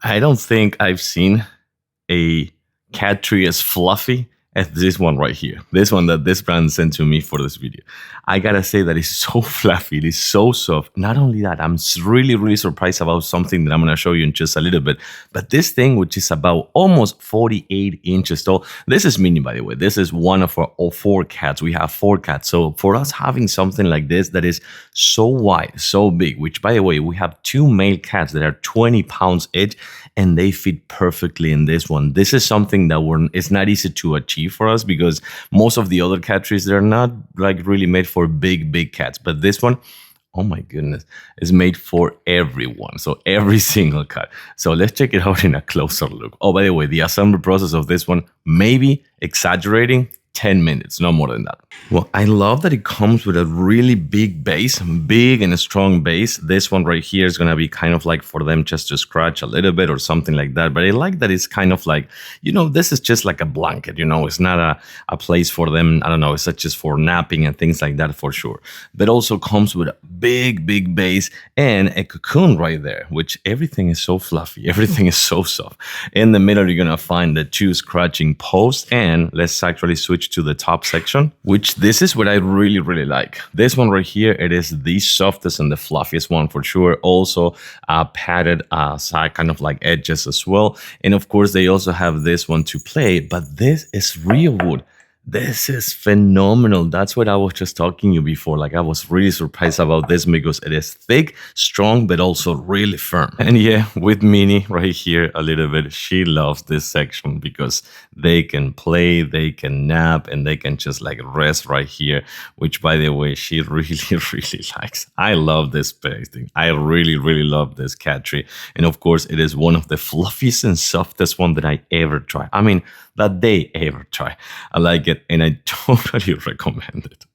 I don't think I've seen a cat tree as fluffy as this one right here. This one that this brand sent to me for this video. I gotta say that it's so fluffy. It is so soft. Not only that, I'm really, really surprised about something that I'm gonna show you in just a little bit. But this thing, which is about almost 48 inches tall, this is mini, by the way. This is one of our all 4 cats. We have 4 cats. So for us having something like this that is so wide, so big, which by the way, we have 2 male cats that are 20 pounds each, and they fit perfectly in this one. This is something that it's not easy to achieve for us because most of the other cat trees, they're not like really made for big cats. But this one, oh my goodness, is made for everyone. So every single cat. So let's check it out in a closer look. Oh, by the way, the assembly process of this one, maybe exaggerating, 10 minutes, no more than that. Well, I love that it comes with a really big base, big and strong base. This one right here is going to be kind of like for them just to scratch a little bit or something like that. But I like that it's kind of like, this is just like a blanket, it's not a place for them. I don't know, it's just for napping and things like that for sure. But also comes with a big base and a cocoon right there, which everything is so fluffy. Everything is so soft. In the middle, you're going to find the 2 scratching posts. And let's actually switch to the top section, which this is what I really like. This one right here, it is the softest and the fluffiest one for sure. Also padded side kind of like edges as well. And of course, they also have this one to play, but this is real wood. This is phenomenal. That's what I was just talking to you before. Like I was really surprised about this because it is thick, strong, but also really firm. And yeah, with Minnie right here a little bit, she loves this section because they can play, they can nap, and they can just like rest right here, which by the way, she really likes. I love this thing. I really love this cat tree. And of course, it is one of the fluffiest and softest one that I ever tried. I mean, that they ever try. I like it and I totally recommend it.